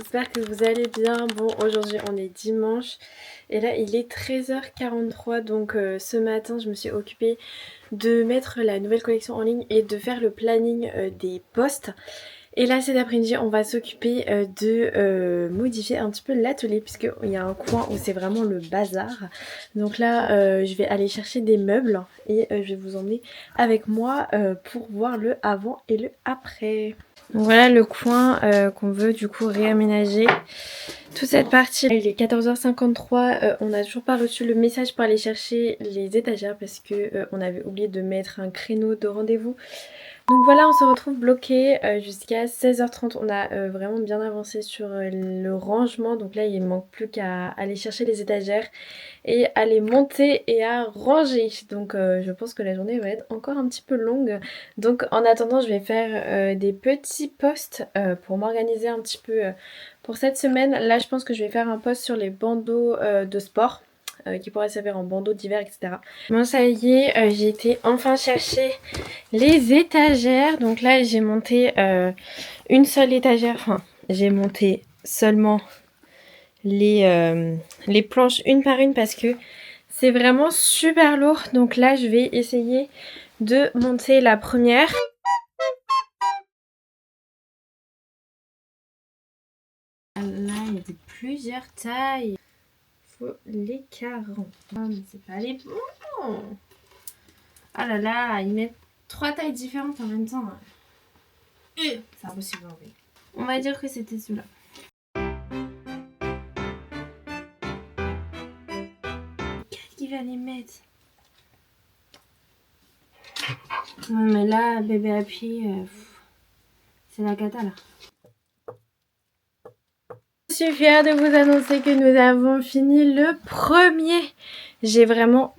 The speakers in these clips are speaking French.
j'espère que vous allez bien. Bon, aujourd'hui on est dimanche et là il est 13h43, donc ce matin je me suis occupée de mettre la nouvelle collection en ligne et de faire le planning des posts. Et là cet après-midi on va s'occuper de modifier un petit peu l'atelier, puisqu'il y a un coin où c'est vraiment le bazar. Donc là je vais aller chercher des meubles et je vais vous emmener avec moi pour voir le avant et le après. Donc voilà le coin qu'on veut du coup réaménager. Toute cette partie, il est 14h53, on n'a toujours pas reçu le message pour aller chercher les étagères parce que on avait oublié de mettre un créneau de rendez-vous. Donc voilà, on se retrouve bloqué jusqu'à 16h30. On a vraiment bien avancé sur le rangement. Donc là, il ne manque plus qu'à aller chercher les étagères et à les monter et à ranger. Donc je pense que la journée va être encore un petit peu longue. Donc en attendant, je vais faire des petits posts pour m'organiser un petit peu pour cette semaine. Là, je pense que je vais faire un post sur les bandeaux de sport. Qui pourrait servir en bandeau d'hiver, etc. Bon, ça y est, j'ai été enfin chercher les étagères. Donc là, j'ai monté une seule étagère. Enfin, j'ai monté seulement les planches une par une parce que c'est vraiment super lourd. Donc là, je vais essayer de monter la première. Là, il y a plusieurs tailles. Faut les 40. Ah, mais c'est pas les bons. Ah là là, ils mettent 3 tailles différentes en même temps. C'est impossible. Oui. On va dire que c'était celui-là. Qu'est-ce qu'il va les mettre? Ouais, mais là, bébé Happy, c'est la cata là. Je suis fière de vous annoncer que nous avons fini le premier. J'ai vraiment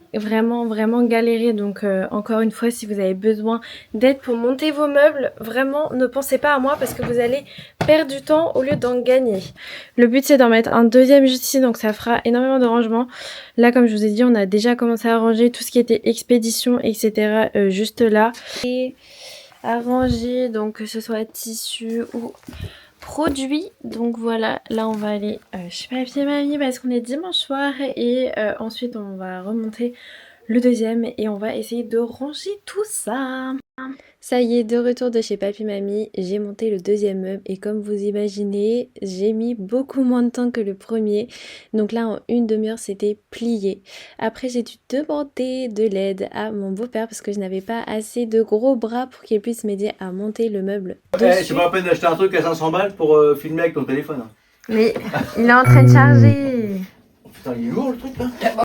galéré, donc encore une fois, si vous avez besoin d'aide pour monter vos meubles, vraiment ne pensez pas à moi parce que vous allez perdre du temps au lieu d'en gagner. Le but c'est d'en mettre un deuxième juste ici, donc ça fera énormément de rangement. Là, comme je vous ai dit, on a déjà commencé à ranger tout ce qui était expédition, etc. Juste là. Et à ranger, donc que ce soit tissu ou produits. Donc voilà, là on va aller chez Papy et Mamie parce qu'on est dimanche soir et ensuite on va remonter le deuxième et on va essayer de ranger tout ça. Ça y est, de retour de chez Papy Mamie, j'ai monté le deuxième meuble et comme vous imaginez, j'ai mis beaucoup moins de temps que le premier. Donc là, en une demi-heure, c'était plié. Après, j'ai dû demander de l'aide à mon beau-père parce que je n'avais pas assez de gros bras pour qu'il puisse m'aider à monter le meuble. C'est pas la peine d'acheter un truc à 500 balles pour filmer avec ton téléphone. Mais il est en train de charger. Oh, putain, il est lourd le truc là.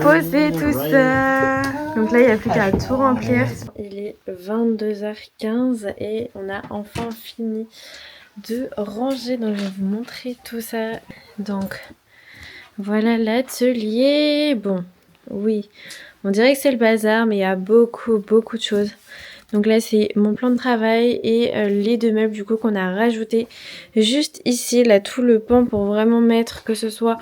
Poser tout ça. Donc là, il n'y a plus qu'à tout remplir. Il est 22h15 et on a enfin fini de ranger. Donc je vais vous montrer tout ça. Donc voilà l'atelier. Bon, oui, on dirait que c'est le bazar, mais il y a beaucoup de choses. Donc là c'est mon plan de travail et les deux meubles du coup qu'on a rajouté juste ici. Là tout le pan pour vraiment mettre que ce soit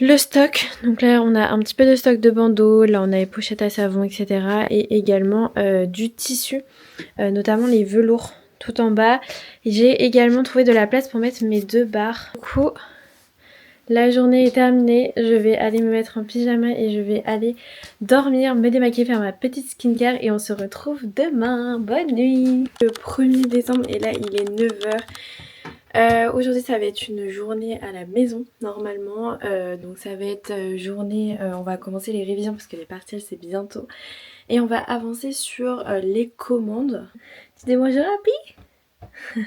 le stock. Donc là on a un petit peu de stock de bandeaux. Là on a les pochettes à savon, etc. Et également du tissu, notamment les velours tout en bas. J'ai également trouvé de la place pour mettre mes deux barres. Du coup la journée est terminée, je vais aller me mettre en pyjama et je vais aller dormir, me démaquiller, faire ma petite skincare et on se retrouve demain. Bonne nuit. Le 1er décembre et là il est 9h. Aujourd'hui ça va être une journée à la maison normalement, donc ça va être journée, on va commencer les révisions parce que les partiels c'est bientôt et on va avancer sur les commandes. Dis-moi Jérémy. On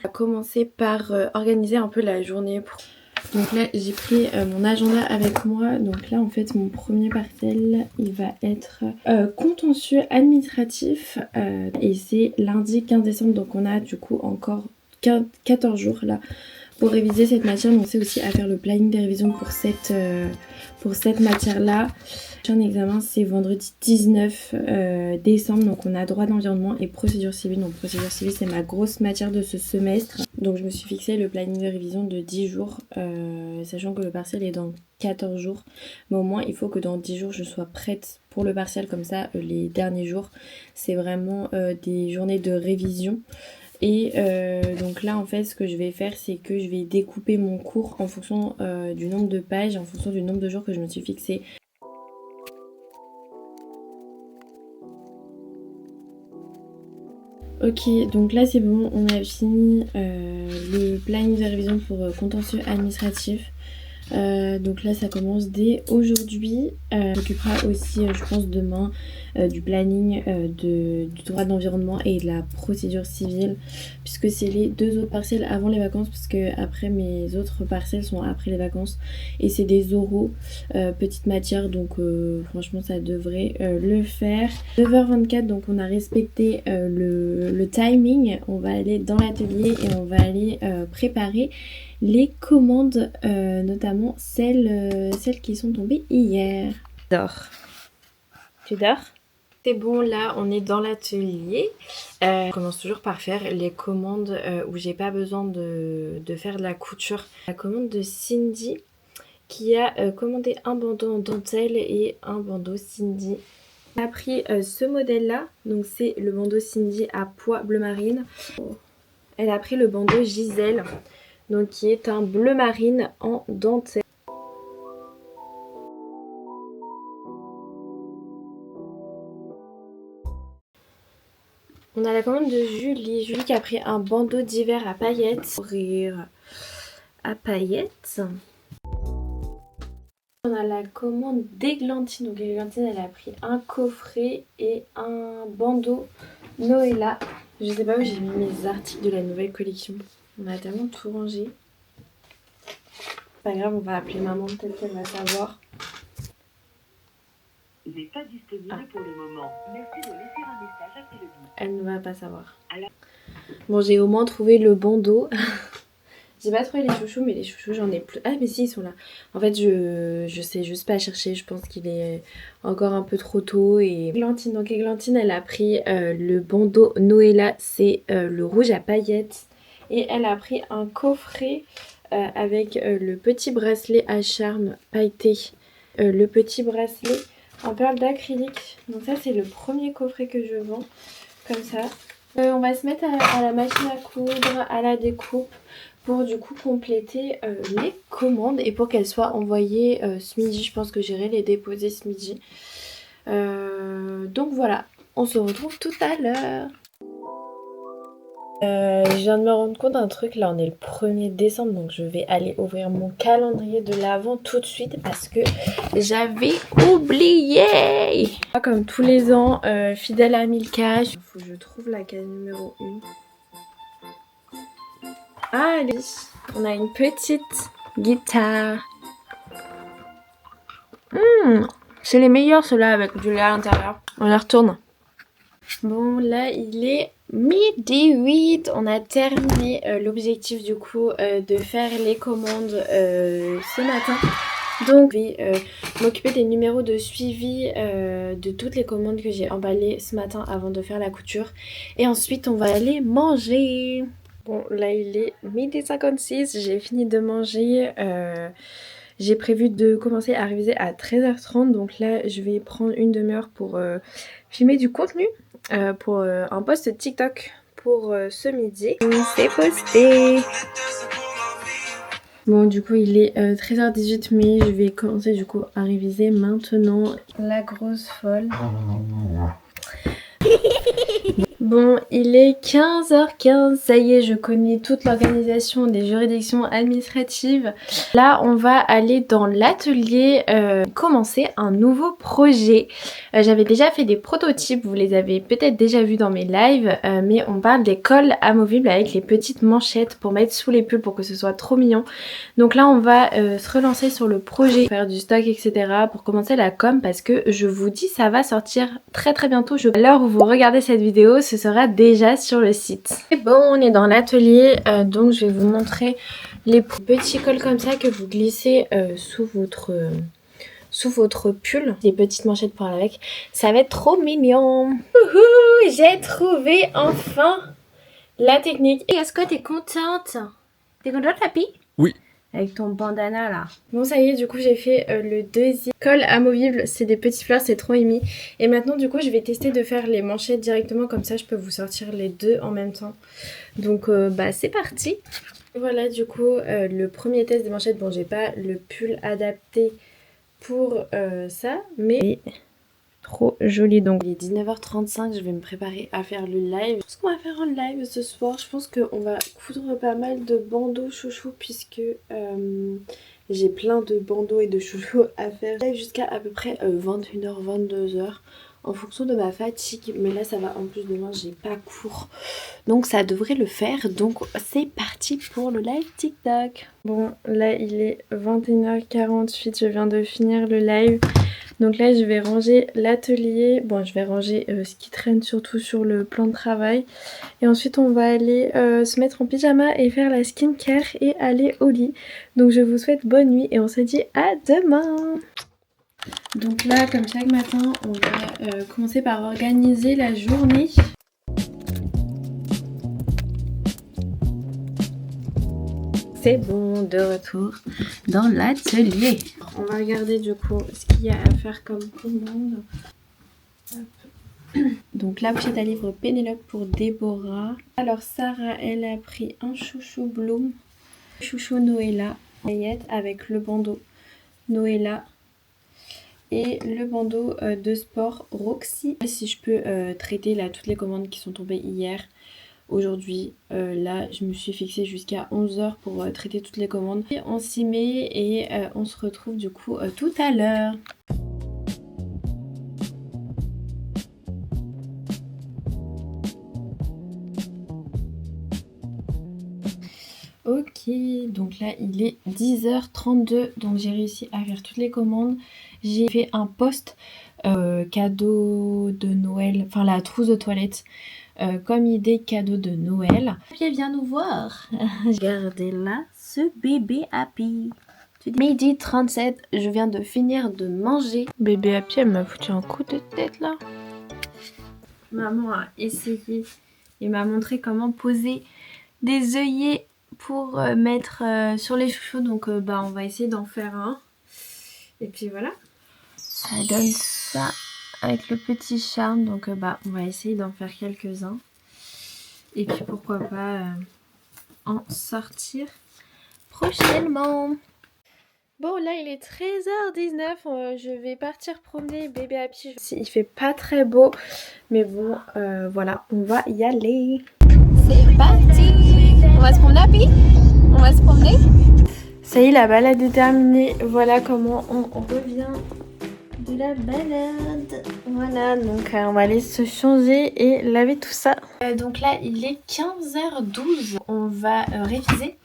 va commencer par organiser un peu la journée pour... Donc là j'ai pris mon agenda avec moi. Donc là en fait mon premier partiel il va être contentieux administratif et c'est lundi 15 décembre. Donc on a du coup encore 14 jours là pour réviser cette matière. Donc c'est aussi à faire le planning des révisions pour cette matière là. Un examen c'est vendredi 19 décembre, donc on a droit d'environnement et procédure civile. Donc procédure civile c'est ma grosse matière de ce semestre, donc je me suis fixé le planning de révision de 10 jours, sachant que le partiel est dans 14 jours, mais au moins il faut que dans 10 jours je sois prête pour le partiel, comme ça les derniers jours c'est vraiment des journées de révision. Et donc là en fait ce que je vais faire c'est que je vais découper mon cours en fonction du nombre de pages, en fonction du nombre de jours que je me suis fixé. Ok, donc là c'est bon, on a fini le planning de révision pour contentieux administratif. Donc là ça commence dès aujourd'hui. On s'occupera aussi je pense demain du planning du droit de l'environnement et de la procédure civile, puisque c'est les 2 autres partiels avant les vacances, parce que après mes autres partiels sont après les vacances et c'est des oraux, petite matière, donc franchement ça devrait le faire. 9h24, donc on a respecté le timing. On va aller dans l'atelier et on va aller préparer les commandes, notamment celles qui sont tombées hier. Dors. Tu dors? C'est bon, là on est dans l'atelier. On commence toujours par faire les commandes où j'ai pas besoin de faire de la couture. La commande de Cindy qui a commandé un bandeau en dentelle et un bandeau Cindy. Elle a pris ce modèle là, donc c'est le bandeau Cindy à pois bleu marine. Elle a pris le bandeau Gisèle, donc qui est un bleu marine en dentelle. On a la commande de Julie. Julie qui a pris un bandeau d'hiver à paillettes. Rire à paillettes. On a la commande d'Églantine. Donc Églantine elle a pris un coffret et un bandeau Noëlla. Je sais pas où j'ai mis mes articles de la nouvelle collection. On a tellement tout rangé. Pas grave, on va appeler maman, peut-être qu'elle va savoir. Il n'est pas disponible pour le moment. Merci de laisser un message après le bip. Elle ne va pas savoir. Bon, j'ai au moins trouvé le bandeau. J'ai pas trouvé les chouchous, mais les chouchous j'en ai plus. Ah mais si, ils sont là. En fait je sais juste pas chercher. Je pense qu'il est encore un peu trop tôt. Et Églantine, donc Églantine elle a pris le bandeau Noëlla. C'est le rouge à paillettes. Et elle a pris un coffret avec le petit bracelet à charme pailleté. Le petit bracelet en perles d'acrylique. Donc ça c'est le premier coffret que je vends. Comme ça. On va se mettre à la machine à coudre, à la découpe, pour du coup compléter les commandes et pour qu'elles soient envoyées ce midi. Je pense que j'irai les déposer ce midi. Donc voilà, on se retrouve tout à l'heure. Je viens de me rendre compte d'un truc, là on est le 1er décembre, donc je vais aller ouvrir mon calendrier de l'Avent tout de suite parce que j'avais oublié. Comme tous les ans, fidèle à Milka, il faut que je trouve la case numéro 1. Allez, on a une petite guitare. C'est les meilleurs ceux-là avec du lait à l'intérieur. On les retourne. Bon là il est midi 8. On a terminé l'objectif du coup de faire les commandes ce matin. Donc je vais m'occuper des numéros de suivi de toutes les commandes que j'ai emballées ce matin avant de faire la couture. Et ensuite on va aller manger. Bon là il est midi 56, j'ai fini de manger. J'ai prévu de commencer à réviser à 13h30. Donc là je vais prendre une demi-heure pour filmer du contenu pour un post TikTok pour ce midi. C'est posté. Bon du coup il est 13h18 mais je vais commencer du coup à réviser maintenant. La grosse folle. Bon, il est 15h15, ça y est, je connais toute l'organisation des juridictions administratives. Là, on va aller dans l'atelier commencer un nouveau projet. J'avais déjà fait des prototypes, vous les avez peut-être déjà vus dans mes lives, mais on parle des cols amovibles avec les petites manchettes pour mettre sous les pulls pour que ce soit trop mignon. Donc là, on va se relancer sur le projet, faire du stock, etc. pour commencer la com parce que je vous dis, ça va sortir très bientôt. À l'heure où vous regardez cette vidéo, ce sera déjà sur le site. Et bon, on est dans l'atelier, donc je vais vous montrer les petits cols comme ça que vous glissez sous votre pull. Des petites manchettes pour aller avec. Ça va être trop mignon. Wouhou, j'ai trouvé enfin la technique. Et est-ce que t'es contente? T'es contente, papy? Oui. avec ton bandana là. Bon ça y est, du coup j'ai fait le deuxième col amovible, c'est des petits fleurs, c'est trop émis. Et maintenant du coup je vais tester de faire les manchettes directement, comme ça je peux vous sortir les deux en même temps. Donc bah c'est parti. Voilà du coup le premier test des manchettes. Bon j'ai pas le pull adapté pour ça, mais trop joli. Donc il est 19h35, je vais me préparer à faire le live. Qu'est-ce qu'on va faire en live ce soir? Je pense qu'on va coudre pas mal de bandeaux chouchou, puisque j'ai plein de bandeaux et de chouchous à faire jusqu'à à peu près 21h, 22h en fonction de ma fatigue. Mais là ça va, en plus demain j'ai pas cours, donc ça devrait le faire. Donc c'est parti pour le live TikTok. Bon là il est 21h48, je viens de finir le live. Donc là je vais ranger l'atelier, bon je vais ranger ce qui traîne surtout sur le plan de travail. Et ensuite on va aller se mettre en pyjama et faire la skincare et aller au lit. Donc je vous souhaite bonne nuit et on se dit à demain. Donc là comme chaque matin on va commencer par organiser la journée. C'est bon, de retour dans l'atelier. On va regarder du coup ce qu'il y a à faire comme commande. Hop. Donc la pochette à livres Pénélope pour Déborah. Alors Sarah, elle a pris un chouchou Bloom, chouchou Noëlla, paillettes avec le bandeau Noëlla et le bandeau de sport Roxy. Si je peux traiter là toutes les commandes qui sont tombées hier. Aujourd'hui, là, je me suis fixée jusqu'à 11h pour traiter toutes les commandes. Et on s'y met et on se retrouve du coup tout à l'heure. Ok, donc là il est 10h32, donc j'ai réussi à faire toutes les commandes. J'ai fait un post cadeau de Noël, enfin la trousse de toilette. Comme idée cadeau de Noël. Puis viens nous voir. Regardez là ce bébé Happy. Midi 37, je viens de finir de manger. Bébé Happy, elle m'a foutu un coup de tête là. Maman a essayé et m'a montré comment poser des œillets pour mettre sur les chouchous. Donc bah on va essayer d'en faire un. Et puis voilà. Ça donne ça. Avec le petit charme, donc bah on va essayer d'en faire quelques-uns et puis pourquoi pas en sortir prochainement. Bon là il est 13h19, je vais partir promener bébé Happy. Il fait pas très beau mais bon voilà, on va y aller. C'est parti. On va se promener Happy. On va se promener. Ça y est, la balade est terminée, voilà comment on revient de la balade. Voilà, donc on va aller se changer et laver tout ça. Donc là il est 15h12, on va réviser.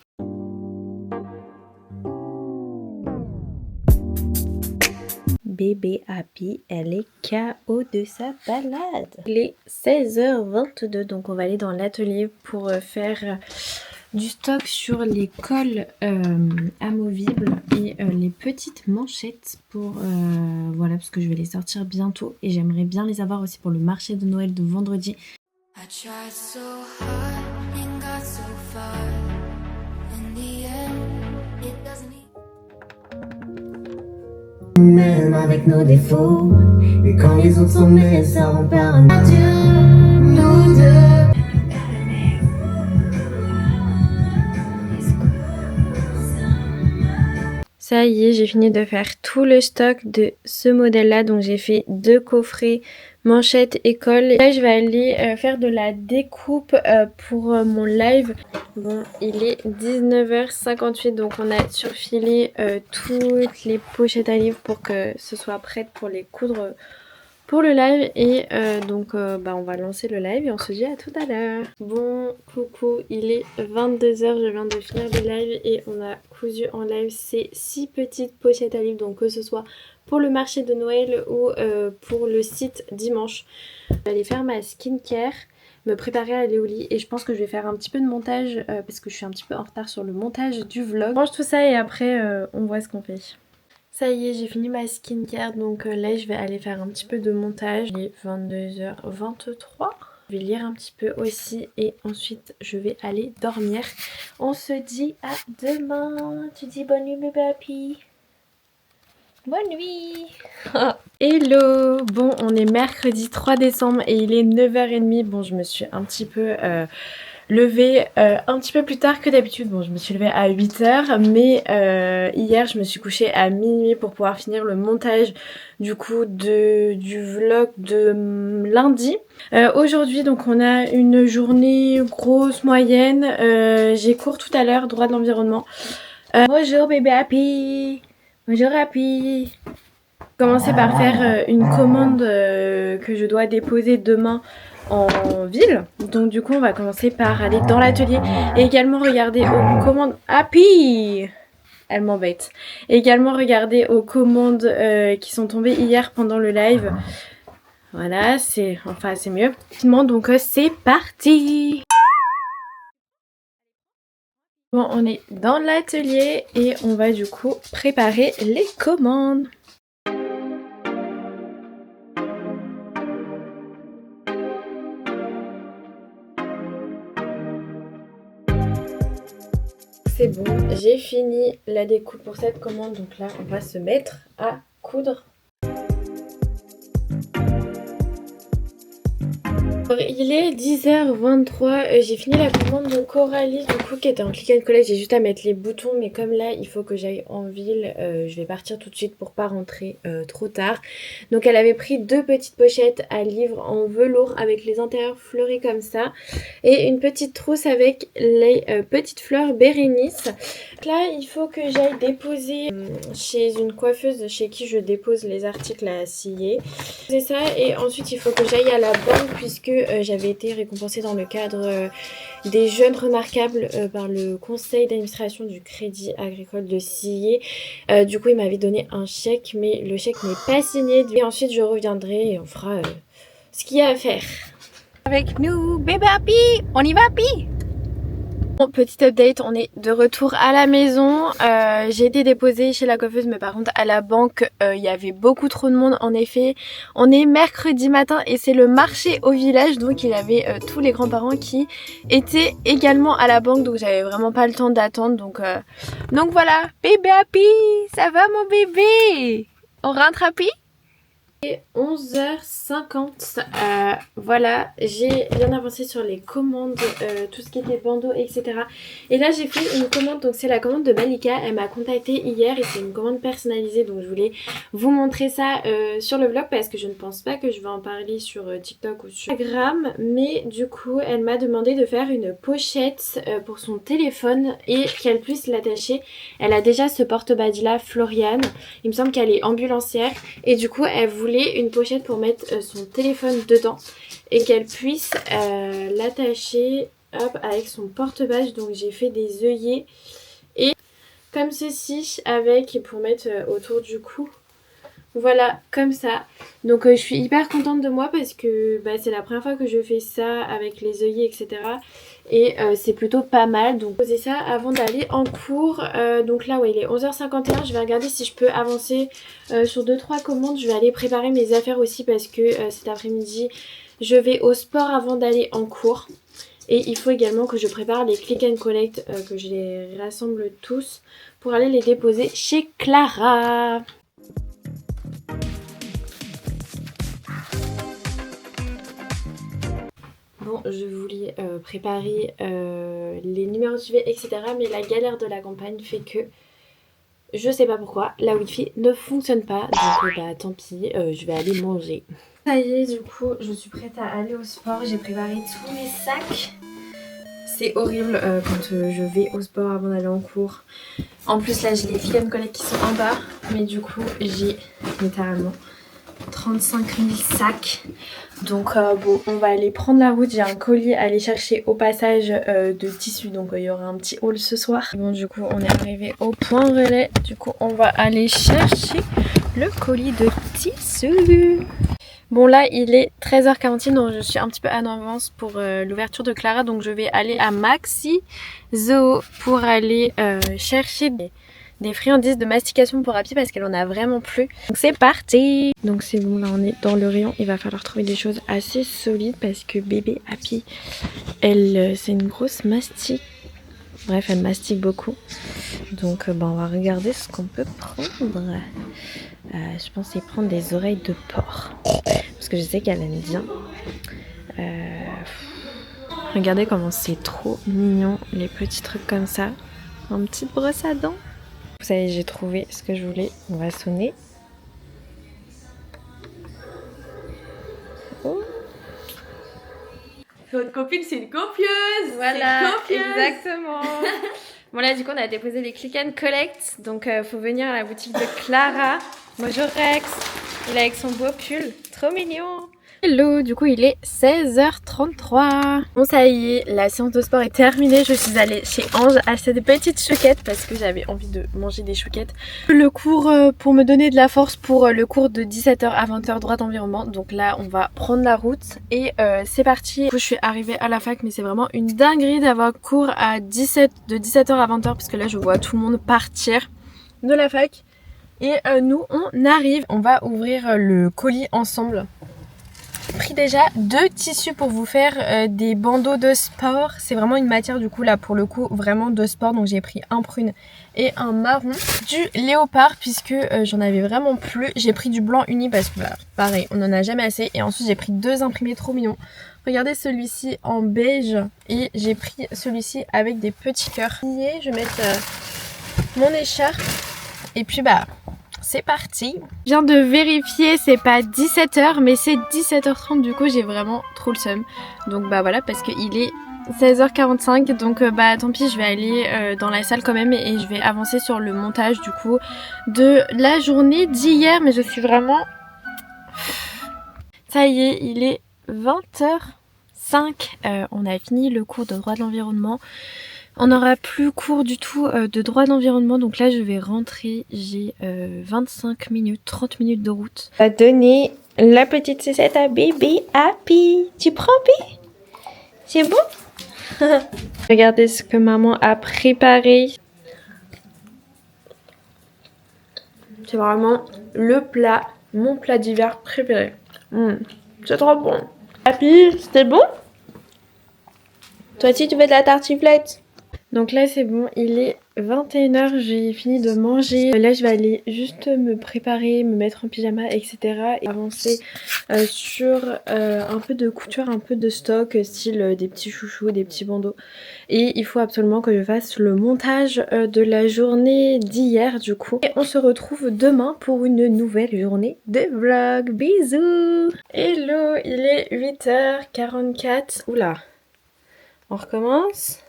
Bébé Happy, elle est KO de sa balade. Il est 16h22, donc on va aller dans l'atelier pour faire du stock sur les cols amovibles et les petites manchettes pour voilà, parce que je vais les sortir bientôt et j'aimerais bien les avoir aussi pour le marché de Noël de vendredi. Même avec nos défauts, et quand les autres sont mes, ça rend par nature, nous deux. Ça y est, j'ai fini de faire tout le stock de ce modèle là, donc j'ai fait 2 coffrets manchettes et cols. Là je vais aller faire de la découpe pour mon live. Bon il est 19h58, donc on a surfilé toutes les pochettes à livres pour que ce soit prête pour les coudre pour le live. Et donc bah on va lancer le live et on se dit à tout à l'heure. Bon coucou, il est 22h, je viens de finir le live et on a cousu en live ces 6 petites pochettes à livres, donc que ce soit pour le marché de Noël ou pour le site dimanche. Je vais aller faire ma skincare, me préparer à aller au lit et je pense que je vais faire un petit peu de montage parce que je suis un petit peu en retard sur le montage du vlog. Je range tout ça et après on voit ce qu'on fait. Ça y est, j'ai fini ma skincare, donc là je vais aller faire un petit peu de montage. Il est 22h23, Je vais lire un petit peu aussi et ensuite je vais aller dormir. On se dit à demain. Tu dis bonne nuit bébé happy. Bonne nuit. Hello. Bon, on est mercredi 3 décembre et il est 9h30. Bon, je me suis un petit peu levée un petit peu plus tard que d'habitude. Bon, je me suis levée à 8h, mais hier je me suis couchée à minuit pour pouvoir finir le montage du coup du vlog de lundi. Aujourd'hui donc on a une journée grosse, moyenne. J'ai cours tout à l'heure, droit de l'environnement. Bonjour bébé happy. Bonjour happy. Commencer par faire une commande que je dois déposer demain en ville. Donc du coup on va commencer par aller dans l'atelier et également regarder aux commandes. Happy, elle m'embête. Et également regarder aux commandes qui sont tombées hier pendant le live. Voilà, c'est mieux. Donc c'est parti. Bon, on est dans l'atelier et on va du coup préparer les commandes. C'est bon, j'ai fini la découpe pour cette commande, donc là on va se mettre à coudre. Il est 10h23, j'ai fini la commande de Coralie du coup qui était en click and collect. J'ai juste à mettre les boutons, mais comme là il faut que j'aille en ville, je vais partir tout de suite pour pas rentrer trop tard. Donc elle avait pris 2 petites pochettes à livres en velours avec les intérieurs fleuris comme ça et une petite trousse avec les petites fleurs Bérénice. Là il faut que j'aille déposer chez une coiffeuse chez qui je dépose les articles à scier. C'est ça, et ensuite il faut que j'aille à la banque puisque j'avais été récompensée dans le cadre des jeunes remarquables par le conseil d'administration du Crédit Agricole de Sillé. Du coup il m'avait donné un chèque, mais le chèque n'est pas signé. Et ensuite je reviendrai et on fera ce qu'il y a à faire. Avec nous, bébé happy, on y va happy. Bon, petit update, on est de retour à la maison. J'ai été déposée chez la coiffeuse, mais par contre à la banque il y avait beaucoup trop de monde. En effet, on est mercredi matin et c'est le marché au village, donc il y avait tous les grands-parents qui étaient également à la banque, donc j'avais vraiment pas le temps d'attendre. Donc voilà, bébé happy, ça va mon bébé? On rentre happy? 11h50, voilà, j'ai bien avancé sur les commandes, tout ce qui était bandeau, etc. Et là j'ai fait une commande, donc c'est la commande de Malika. Elle m'a contactée hier et c'est une commande personnalisée, donc je voulais vous montrer ça sur le vlog parce que je ne pense pas que je vais en parler sur TikTok ou sur Instagram. Mais du coup elle m'a demandé de faire une pochette pour son téléphone et qu'elle puisse l'attacher. Elle a déjà ce porte-badge là, Floriane, il me semble qu'elle est ambulancière et du coup elle voulait une pochette pour mettre son téléphone dedans et qu'elle puisse l'attacher avec son porte-badge. Donc j'ai fait des œillets et comme ceci avec pour mettre autour du cou. Voilà, comme ça. Donc je suis hyper contente de moi parce que c'est la première fois que je fais ça avec les œillets, etc. Et c'est plutôt pas mal. Donc poser ça avant d'aller en cours. Donc là ouais, il est 11h51. Je vais regarder si je peux avancer sur 2-3 commandes. Je vais aller préparer mes affaires aussi parce que cet après-midi je vais au sport avant d'aller en cours. Et il faut également que je prépare les click and collect, que je les rassemble tous pour aller les déposer chez Clara. Bon, je voulais préparer les numéros de suivi, etc. Mais la galère de la campagne fait que je sais pas pourquoi la wifi ne fonctionne pas. Donc tant pis, je vais aller manger. Ça y est, du coup, je suis prête à aller au sport. J'ai préparé tous mes sacs. C'est horrible quand je vais au sport avant d'aller en cours. En plus là j'ai les click and collect qui sont en bas. Mais du coup j'ai littéralement 35 000 sacs. Donc bon, on va aller prendre la route. J'ai un colis à aller chercher au passage de tissu. Donc il y aura un petit haul ce soir. Bon, du coup on est arrivé au point relais. Du coup on va aller chercher le colis de tissu. Bon là il est 13h40, donc je suis un petit peu en avance pour l'ouverture de Clara. Donc je vais aller à Maxi Zoo pour aller chercher des friandises de mastication pour Happy parce qu'elle en a vraiment plus. Donc c'est parti. Donc c'est bon, là on est dans le rayon. Il va falloir trouver des choses assez solides parce que bébé Happy, elle c'est une grosse mastique. Bref, elle mastique beaucoup. Donc on va regarder ce qu'on peut prendre. Je pense prendre des oreilles de porc. Parce que je sais qu'elle aime bien. Regardez comment c'est trop mignon, les petits trucs comme ça. Une petite brosse à dents. Vous savez, j'ai trouvé ce que je voulais. On va sonner. Oh. Votre copine, c'est une copieuse. Voilà, c'est une copieuse. exactement. Bon là, du coup, on a déposé les click and collect. Donc, faut venir à la boutique de Clara. Bonjour Rex. Il est avec son beau pull. Trop mignon. Hello, du coup il est 16h33. Bon ça y est, la séance de sport est terminée. Je suis allée chez Ange acheter des petites chouquettes parce que j'avais envie de manger des chouquettes. Le cours pour me donner de la force pour le cours de 17h à 20h droit d'environnement. Donc là on va prendre la route et c'est parti. Du coup je suis arrivée à la fac mais c'est vraiment une dinguerie d'avoir cours à de 17h à 20h parce que là je vois tout le monde partir de la fac. Et nous on arrive, on va ouvrir le colis ensemble. J'ai pris déjà 2 tissus pour vous faire des bandeaux de sport. C'est vraiment une matière du coup là pour le coup vraiment de sport. Donc j'ai pris un prune et un marron. Du léopard puisque j'en avais vraiment plus. J'ai pris du blanc uni parce que voilà, pareil on en a jamais assez. Et ensuite j'ai pris 2 imprimés trop mignons. Regardez celui-ci en beige et j'ai pris celui-ci avec des petits cœurs. Je vais mettre mon écharpe et puis c'est parti. Je viens de vérifier, c'est pas 17h mais c'est 17h30 du coup j'ai vraiment trop le seum. Donc voilà parce qu'il est 16h45 donc tant pis je vais aller dans la salle quand même et je vais avancer sur le montage du coup de la journée d'hier. Mais je suis vraiment... Ça y est, il est 20h05. On a fini le cours de droit de l'environnement. On n'aura plus cours du tout de droit d'environnement. Donc là, je vais rentrer. J'ai 25 minutes, 30 minutes de route. On va donner la petite sucette à bébé Happy. Tu prends, bébé? C'est bon? Regardez ce que maman a préparé. C'est vraiment le plat, mon plat d'hiver préféré. C'est trop bon. Happy, c'était bon? Toi aussi, tu veux de la tartiflette? Donc là c'est bon, il est 21h, j'ai fini de manger. Là je vais aller juste me préparer, me mettre en pyjama, etc. Et avancer sur un peu de couture, un peu de stock, style des petits chouchous, des petits bandeaux. Et il faut absolument que je fasse le montage de la journée d'hier du coup. Et on se retrouve demain pour une nouvelle journée de vlog. Bisous! Hello, il est 8h44. Oula, on recommence.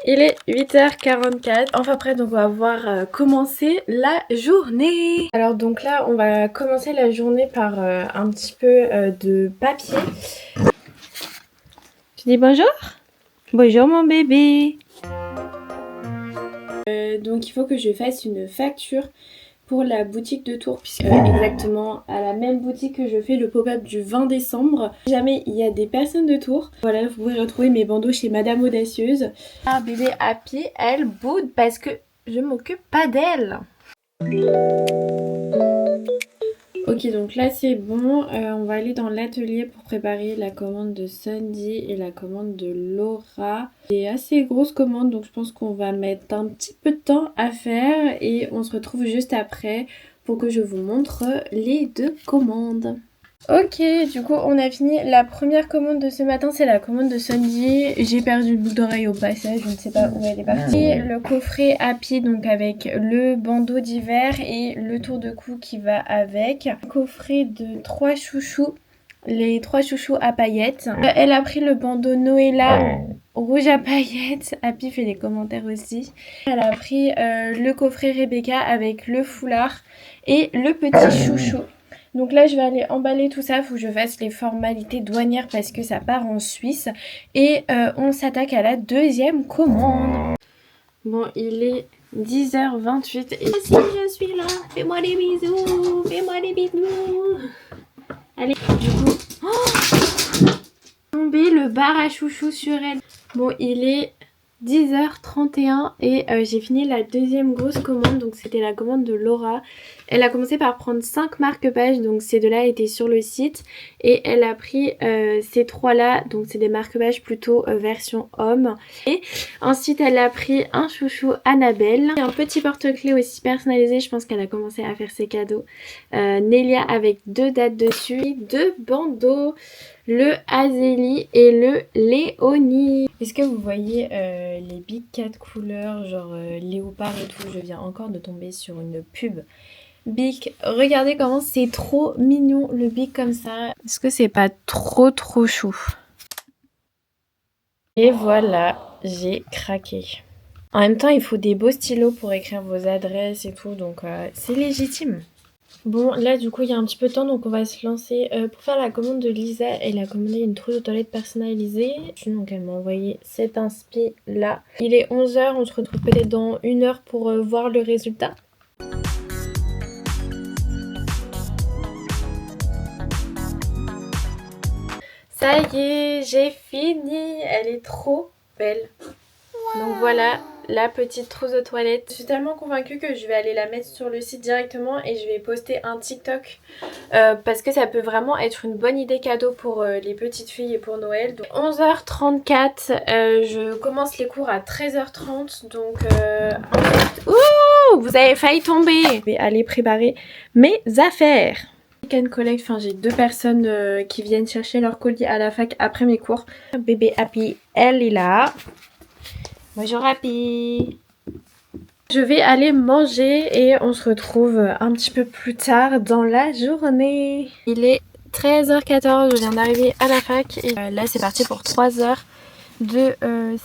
Il est 8h44. Enfin après donc on va voir commencer la journée. Alors donc là on va commencer la journée par un petit peu de papier. Tu dis bonjour? Bonjour mon bébé. Donc il faut que je fasse une facture pour la boutique de Tours puisque exactement à la même boutique que je fais le pop-up du 20 décembre. Si jamais il y a des personnes de Tours, voilà, vous pouvez retrouver mes bandeaux chez Madame Audacieuse. Ah bébé Happy, elle boude parce que je m'occupe pas d'elle. Ok donc là c'est bon, on va aller dans l'atelier pour préparer la commande de Sandy et la commande de Laura. C'est assez grosse commande donc je pense qu'on va mettre un petit peu de temps à faire et on se retrouve juste après pour que je vous montre les 2 commandes. Ok, du coup on a fini la première commande de ce matin, c'est la commande de Sandy. J'ai perdu une boucle d'oreille au passage, je ne sais pas où elle est partie. Le coffret Happy donc avec le bandeau d'hiver et le tour de cou qui va avec. Le coffret de 3 chouchous, les 3 chouchous à paillettes. Elle a pris le bandeau Noëlla rouge à paillettes. Happy fait des commentaires aussi. Elle a pris le coffret Rebecca avec le foulard et le petit chouchou. Donc là je vais aller emballer tout ça, il faut que je fasse les formalités douanières parce que ça part en Suisse. Et on s'attaque à la 2e commande. Bon il est 10h28 et si je suis là, fais-moi des bisous, fais-moi des bisous. Allez, du coup, tombé le bar à chouchou sur elle. Bon il est 10h31 et j'ai fini la deuxième grosse commande, donc c'était la commande de Laura. Elle a commencé par prendre 5 marque-pages, donc ces deux-là étaient sur le site et elle a pris ces 3-là, donc c'est des marque-pages plutôt version homme. Et ensuite elle a pris un chouchou Annabelle, un petit porte-clés aussi personnalisé, je pense qu'elle a commencé à faire ses cadeaux. Nelia avec 2 dates dessus, 2 bandeaux, le Azélie et le Léonie. Est-ce que vous voyez les Big 4 couleurs, genre léopard et tout? Je viens encore de tomber sur une pub Bic. Regardez comment c'est trop mignon le Bic comme ça. Est-ce que c'est pas trop chou? Et voilà, j'ai craqué. En même temps, il faut des beaux stylos pour écrire vos adresses et tout, donc c'est légitime. Bon, là du coup il y a un petit peu de temps, donc on va se lancer pour faire la commande de Lisa. Elle a commandé une trousse de toilette personnalisée, donc elle m'a envoyé cet inspi là. Il est 11h, on se retrouve peut-être dans 1 heure pour voir le résultat. Ça y est, j'ai fini, elle est trop belle. Donc voilà la petite trousse de toilette. Je suis tellement convaincue que je vais aller la mettre sur le site directement et je vais poster un TikTok parce que ça peut vraiment être une bonne idée cadeau pour les petites filles et pour Noël. Donc 11h34, je commence les cours à 13h30, donc ouh, vous avez failli tomber. Je vais aller préparer mes affaires. Collect, enfin j'ai 2 personnes qui viennent chercher leur colis à la fac après mes cours. Bébé Happy, elle est là. Bonjour Happy. Je vais aller manger et on se retrouve un petit peu plus tard dans la journée. Il est 13h14, je viens d'arriver à la fac et là c'est parti pour 3 heures de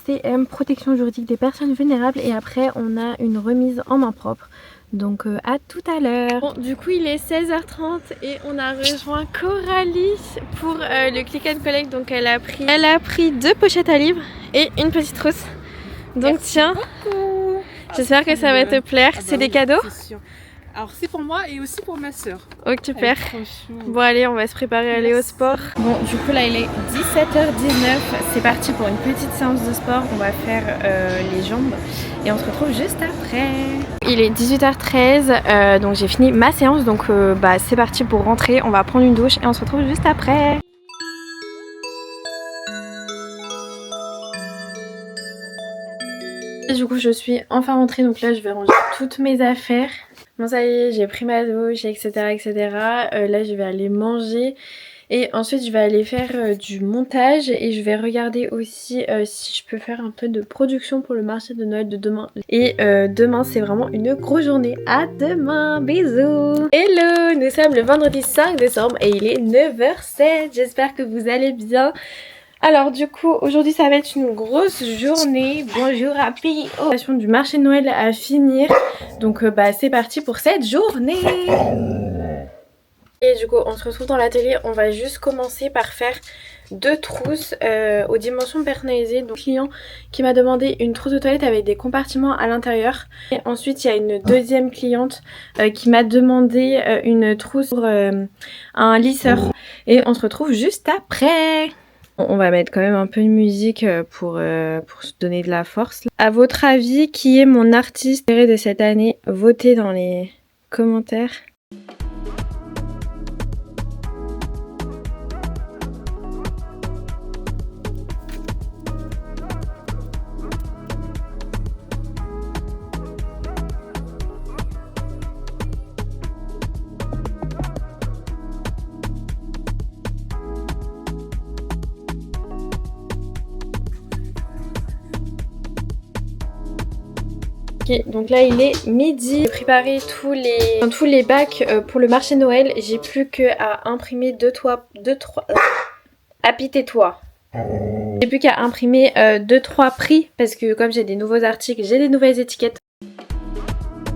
CM, protection juridique des personnes vulnérables, et après on a une remise en main propre. Donc à tout à l'heure. Bon, du coup il est 16h30 et on a rejoint Coralie pour le click and collect. Donc elle a pris 2 pochettes à livres et une petite trousse. Donc merci, tiens, j'espère que ça va te plaire. C'est des cadeaux? Alors c'est pour moi et aussi pour ma soeur. Ok, super. Bon allez, on va se préparer à aller au sport. Bon, du coup là il est 17h19. C'est parti pour une petite séance de sport. On va faire les jambes et on se retrouve juste après. Il est 18h13, donc j'ai fini ma séance. Donc c'est parti pour rentrer. On va prendre une douche et on se retrouve juste après. Et du coup je suis enfin rentrée, donc là je vais ranger toutes mes affaires. Bon ça y est, j'ai pris ma douche, etc. Là je vais aller manger et ensuite je vais aller faire du montage et je vais regarder aussi si je peux faire un peu de production pour le marché de Noël de demain. Et demain c'est vraiment une grosse journée. À demain, bisous. Hello, nous sommes le vendredi 5 décembre et il est 9h07, j'espère que vous allez bien. Alors du coup aujourd'hui ça va être une grosse journée. Bonjour Happy. Du marché de Noël à finir. Donc c'est parti pour cette journée. Et du coup on se retrouve dans l'atelier. On va juste commencer par faire 2 trousses aux dimensions personnalisées. Donc client qui m'a demandé une trousse de toilette avec des compartiments à l'intérieur. Et ensuite il y a une deuxième cliente qui m'a demandé une trousse pour un lisseur. Et on se retrouve juste après. On va mettre quand même un peu de musique pour se donner de la force. À votre avis, qui est mon artiste préféré de cette année? Votez dans les commentaires. Ok, donc là il est midi. J'ai préparé tous les bacs pour le marché Noël. J'ai plus qu'à imprimer 2-3... Happy, tais-toi. J'ai plus qu'à imprimer 2-3 prix parce que comme j'ai des nouveaux articles, j'ai des nouvelles étiquettes.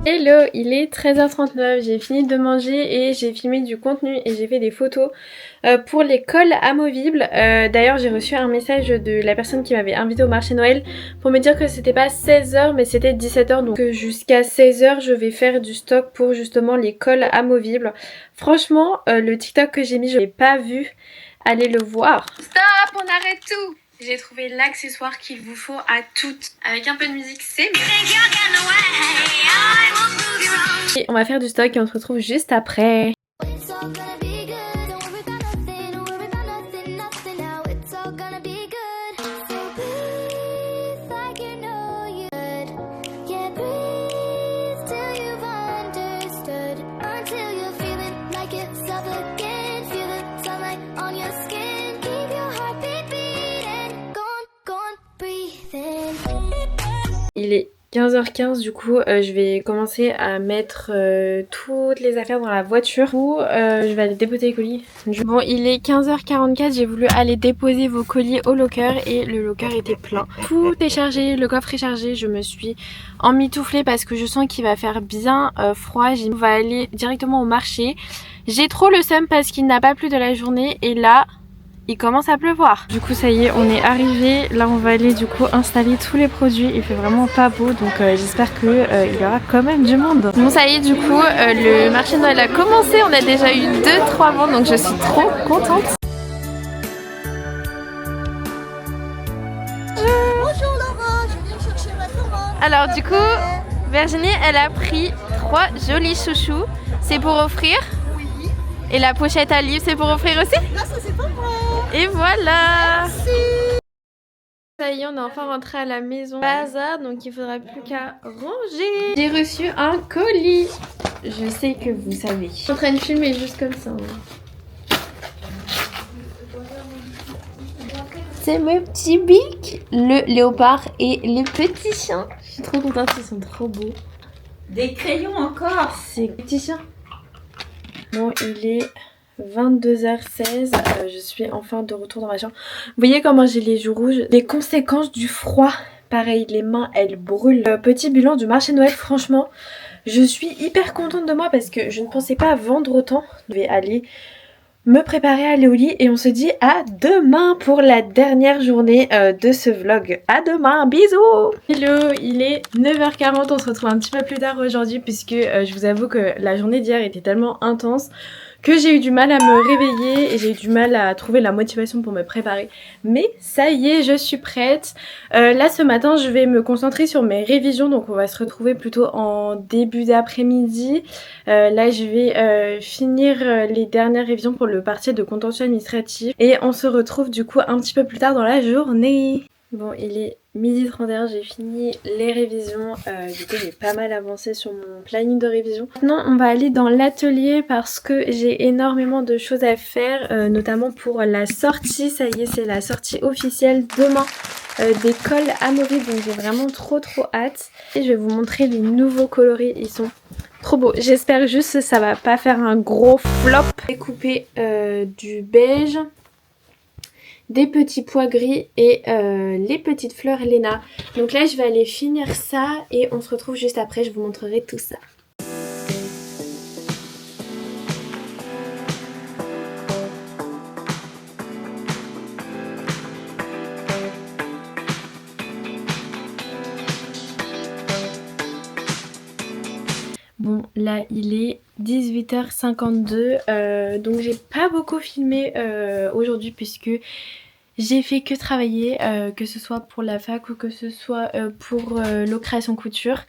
Hello, il est 13h39, j'ai fini de manger et j'ai filmé du contenu et j'ai fait des photos pour les cols amovibles. D'ailleurs j'ai reçu un message de la personne qui m'avait invité au marché Noël pour me dire que c'était pas 16h mais c'était 17h, donc jusqu'à 16h je vais faire du stock pour justement les cols amovibles. Franchement le TikTok que j'ai mis je l'ai pas vu, allez le voir. Stop, on arrête tout. J'ai trouvé l'accessoire qu'il vous faut à toutes. Avec un peu de musique, c'est mieux. Et on va faire du stock et on se retrouve juste après. It's all gonna be good. Don't worry about nothing. Don't worry about nothing. Nothing now. It's all gonna be good. So breathe like you know you would. Yeah, breathe till you've understood. Until you're feeling like it's up again. Feel the sunlight on your skin. Keep your heartbeat beating. Go on, breathe in. Il est 15h15 du coup, je vais commencer à mettre toutes les affaires dans la voiture où je vais aller déposer les colis. Bon, il est 15h44, j'ai voulu aller déposer vos colis au locker et le locker était plein. Tout est chargé, le coffre est chargé, je me suis emmitouflée parce que je sens qu'il va faire bien froid. On va aller directement au marché. J'ai trop le seum parce qu'il n'a pas plu de la journée et là... il commence à pleuvoir. Du coup ça y est, on est arrivé. Là on va aller du coup installer tous les produits. Il fait vraiment pas beau donc j'espère que il y aura quand même du monde. Bon ça y est, du coup le marché de Noël a commencé. On a déjà eu 2-3 ventes donc je suis trop contente. Bonjour Laura, je viens chercher ma commande. Alors du coup Virginie elle a pris 3 jolis chouchous. C'est pour offrir. Oui. Et la pochette à livres c'est pour offrir aussi. Non, ça c'est pas moi. Et voilà. Merci. Ça y est, on est enfin rentré à la maison. Bazar, donc il faudra plus qu'à ranger. J'ai reçu un colis. Je sais que vous savez. Je suis en train de filmer juste comme ça. C'est mes petits bics, le léopard et les petits chiens. Je suis trop contente, ils sont trop beaux. Des crayons encore. C'est les petits chiens. Bon, il est 22h16, je suis enfin de retour dans ma chambre. Vous voyez comment j'ai les joues rouges? Les conséquences du froid, pareil, les mains elles brûlent. Petit bilan du marché de Noël, franchement, je suis hyper contente de moi parce que je ne pensais pas vendre autant. Je vais aller me préparer à aller au lit et on se dit à demain pour la dernière journée de ce vlog. À demain, bisous. Hello, il est 9h40, on se retrouve un petit peu plus tard aujourd'hui puisque je vous avoue que la journée d'hier était tellement intense que j'ai eu du mal à me réveiller et j'ai eu du mal à trouver la motivation pour me préparer. Mais ça y est, je suis prête. Là ce matin je vais me concentrer sur mes révisions, donc on va se retrouver plutôt en début d'après-midi. Là je vais finir les dernières révisions pour le partiel de contentieux administratif et on se retrouve du coup un petit peu plus tard dans la journée. Bon, il est 12h31, j'ai fini les révisions, du coup j'ai pas mal avancé sur mon planning de révision. Maintenant on va aller dans l'atelier parce que j'ai énormément de choses à faire, notamment pour la sortie. Ça y est, c'est la sortie officielle demain des cols amovibles, donc j'ai vraiment trop hâte. Et je vais vous montrer les nouveaux coloris, ils sont trop beaux. J'espère juste que ça va pas faire un gros flop. J'ai coupé du beige, des petits pois gris et les petites fleurs Léna. Donc là je vais aller finir ça et on se retrouve juste après, je vous montrerai tout ça. Bon là il est 18h52, donc j'ai pas beaucoup filmé aujourd'hui puisque j'ai fait que travailler, que ce soit pour la fac ou que ce soit pour l'Ocréation Couture.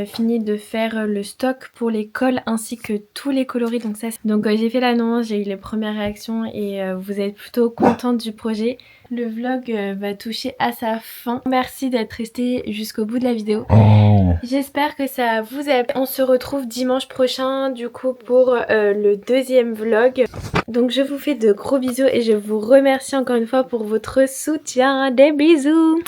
Fini de faire le stock pour les cols ainsi que tous les coloris. Donc j'ai fait l'annonce, j'ai eu les premières réactions et vous êtes plutôt contente du projet. Le vlog va toucher à sa fin. Merci d'être resté jusqu'au bout de la vidéo. J'espère que ça vous a plu. On se retrouve dimanche prochain du coup pour le deuxième vlog. Donc je vous fais de gros bisous et je vous remercie encore une fois pour votre soutien. Des bisous.